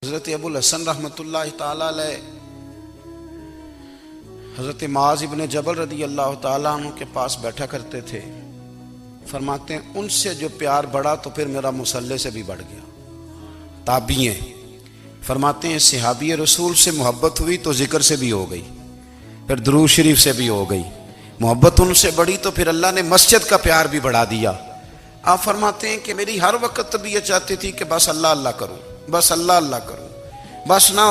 حضرت ابو الحسن رحمۃ اللہ تعالی علیہ حضرت معاذ ابن جبل رضی اللہ تعالیٰ عنہ کے پاس بیٹھا کرتے تھے۔ فرماتے ہیں ان سے جو پیار بڑھا تو پھر میرا مصلی سے بھی بڑھ گیا۔ تابعی ہیں، فرماتے ہیں صحابی رسول سے محبت ہوئی تو ذکر سے بھی ہو گئی، پھر درود شریف سے بھی ہو گئی۔ محبت ان سے بڑھی تو پھر اللہ نے مسجد کا پیار بھی بڑھا دیا۔ آپ فرماتے ہیں کہ میری ہر وقت طبیعت چاہتی تھی کہ بس اللہ اللہ کروں، بس اللہ اللہ کروں، بس نہ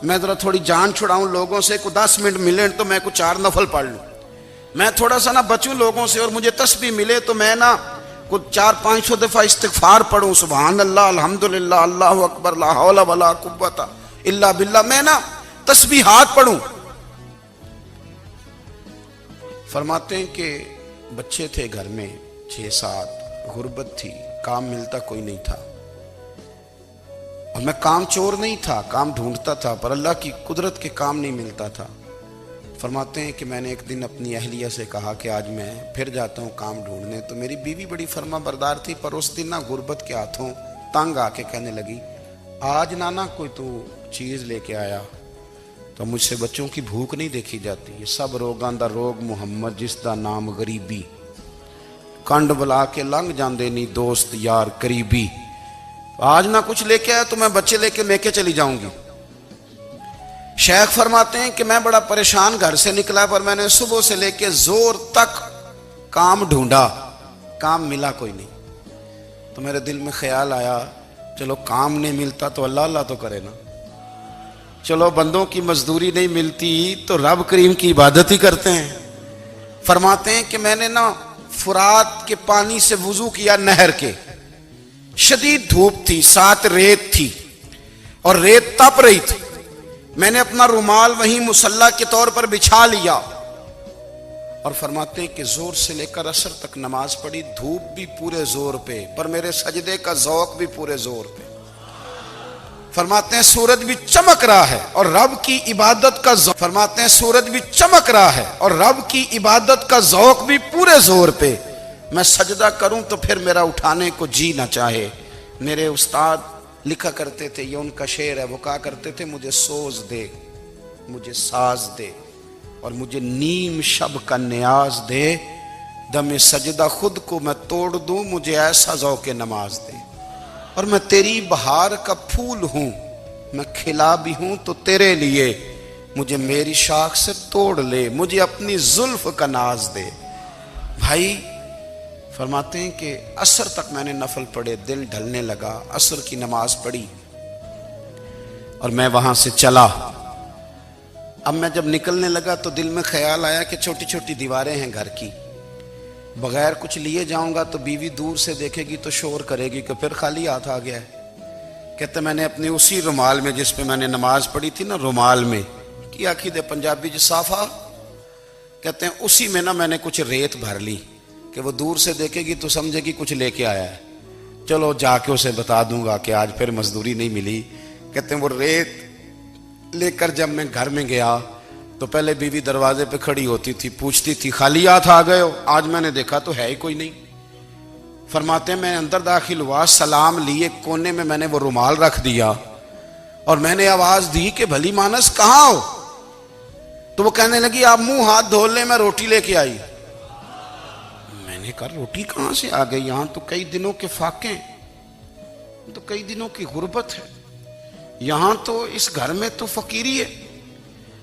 میں ذرا تھوڑی جان چھڑاؤں لوگوں سے، کو 10 منٹ ملے تو میں کچھ 4 نفل پڑھ لوں، میں تھوڑا سا نہ بچوں لوگوں سے، اور مجھے تسبیح ملے تو میں نہ کچھ 400-500 دفعہ استغفار پڑھوں، سبحان اللہ، الحمدللہ، اللہ اکبر، لا حول ولا قوت الا باللہ، میں نہ تسبیحات پڑھوں۔ فرماتے ہیں کہ بچے تھے گھر میں 6-7، غربت تھی، کام ملتا کوئی نہیں تھا، اور میں کام چور نہیں تھا، کام ڈھونڈتا تھا، پر اللہ کی قدرت کے کام نہیں ملتا تھا۔ فرماتے ہیں کہ میں نے ایک دن اپنی اہلیہ سے کہا کہ آج میں پھر جاتا ہوں کام ڈھونڈنے، تو میری بیوی بڑی فرما بردار تھی، پر اس دن نہ غربت کے ہاتھوں تنگ آ کے کہنے لگی آج نانا کوئی تو چیز لے کے آیا، تو مجھ سے بچوں کی بھوک نہیں دیکھی جاتی، یہ سب روگاں دا روگ محمد جس دا نام غریبی، کنڈ بلا کے لنگ جاندے نہیں دوست یار قریبی، آج نہ کچھ لے کے آیا تو میں بچے لے کے میکے چلی جاؤں گی۔ شیخ فرماتے ہیں کہ میں بڑا پریشان گھر سے نکلا، پر میں نے صبح سے لے کے زور تک کام ڈھونڈا، کام ملا کوئی نہیں، تو میرے دل میں خیال آیا چلو کام نہیں ملتا تو اللہ اللہ تو کرے نا، چلو بندوں کی مزدوری نہیں ملتی تو رب کریم کی عبادت ہی کرتے ہیں۔ فرماتے ہیں کہ میں نے نا فرات کے پانی سے وضو کیا، نہر کے، شدید دھوپ تھی، ساتھ ریت تھی اور ریت تپ رہی تھی، میں نے اپنا رومال وہیں مصلی کے طور پر بچھا لیا، اور فرماتے ہیں کہ زور سے لے کر عصر تک نماز پڑھی، دھوپ بھی پورے زور پہ، پر میرے سجدے کا ذوق بھی پورے زور پہ۔ فرماتے ہیں سورج بھی چمک رہا ہے اور رب کی عبادت کا ذوق، فرماتے ہیں سورج بھی چمک رہا ہے اور رب کی عبادت کا ذوق بھی پورے زور پہ، میں سجدہ کروں تو پھر میرا اٹھانے کو جی نہ چاہے۔ میرے استاد لکھا کرتے تھے، یہ ان کا شعر ہے، وہ کہا کرتے تھے مجھے سوز دے، مجھے ساز دے، اور مجھے نیم شب کا نیاز دے، دم سجدہ خود کو میں توڑ دوں، مجھے ایسا ذوق نماز دے، اور میں تیری بہار کا پھول ہوں، میں کھلا بھی ہوں تو تیرے لیے، مجھے میری شاخ سے توڑ لے، مجھے اپنی زلف کا ناز دے۔ بھائی فرماتے ہیں کہ عصر تک میں نے نفل پڑھے، دل ڈھلنے لگا، عصر کی نماز پڑھی اور میں وہاں سے چلا۔ اب میں جب نکلنے لگا تو دل میں خیال آیا کہ چھوٹی چھوٹی دیواریں ہیں گھر کی، بغیر کچھ لیے جاؤں گا تو بیوی دور سے دیکھے گی تو شور کرے گی کہ پھر خالی ہاتھ آ گیا ہے۔ کہتے میں نے اپنی اسی رومال میں جس پہ میں نے نماز پڑھی تھی نا، رومال میں کی آخی دے پنجابی جو صافہ کہتے ہیں، اسی میں نا میں نے کچھ ریت بھر لی کہ وہ دور سے دیکھے گی تو سمجھے گی کچھ لے کے آیا ہے، چلو جا کے اسے بتا دوں گا کہ آج پھر مزدوری نہیں ملی۔ کہتے ہیں وہ ریت لے کر جب میں گھر میں گیا تو پہلے بیوی دروازے پہ کھڑی ہوتی تھی، پوچھتی تھی خالی ہاتھ آ گئے ہو؟ آج میں نے دیکھا تو ہے ہی کوئی نہیں۔ فرماتے ہیں میں اندر داخل ہوا، سلام لیے، کونے میں نے وہ رومال رکھ دیا اور میں نے آواز دی کہ بھلی مانس کہاں ہو؟ تو وہ کہنے لگی آپ منہ ہاتھ دھو لیں، میں روٹی لے کے آئی۔ میں نے کہا روٹی کہاں سے آ گئی؟ یہاں تو کئی دنوں کے فاقے، تو کئی دنوں کی غربت ہے، یہاں تو اس گھر میں تو فقیری ہے۔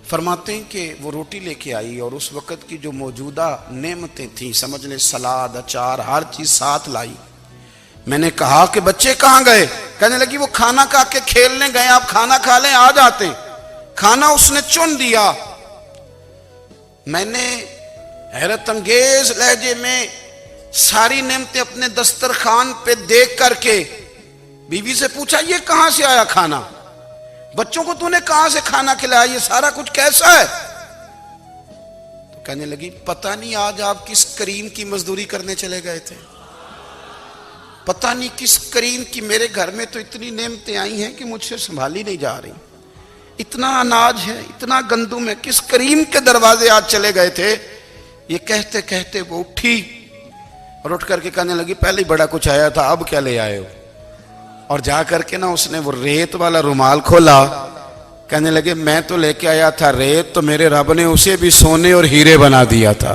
فرماتے ہیں کہ وہ روٹی لے کے آئی اور اس وقت کی جو موجودہ نعمتیں تھیں، سمجھ لیں سلاد، اچار، ہر چیز ساتھ لائی۔ میں نے کہا کہ بچے کہاں گئے؟ کہنے لگی وہ کھانا کھا کے کھیلنے گئے، آپ کھانا کھا لیں آ جاتے۔ کھانا اس نے چن دیا۔ میں نے حیرت انگیز لہجے میں ساری نعمتیں اپنے دسترخوان پہ دیکھ کر کے بیوی سے پوچھا یہ کہاں سے آیا کھانا؟ بچوں کو تو نے کہاں سے کھانا کھلایا؟ یہ سارا کچھ کیسا ہے؟ تو کہنے لگی پتہ نہیں آج آپ کس کریم کی مزدوری کرنے چلے گئے تھے، پتہ نہیں کس کریم کی، میرے گھر میں تو اتنی نعمتیں آئی ہیں کہ مجھ سے سنبھالی نہیں جا رہی، اتنا اناج ہے، اتنا گندم ہے، کس کریم کے دروازے آج چلے گئے تھے؟ یہ کہتے کہتے وہ اٹھی اور اٹھ کر کے کہنے لگی پہلے ہی بڑا کچھ آیا تھا، اب کیا لے آئے ہو؟ اور جا کر کے نا اس نے وہ ریت والا رومال کھولا. کہنے لگے میں تو لے کے آیا تھا ریت، تو میرے رب نے اسے بھی سونے اور ہیرے بنا دیا تھا.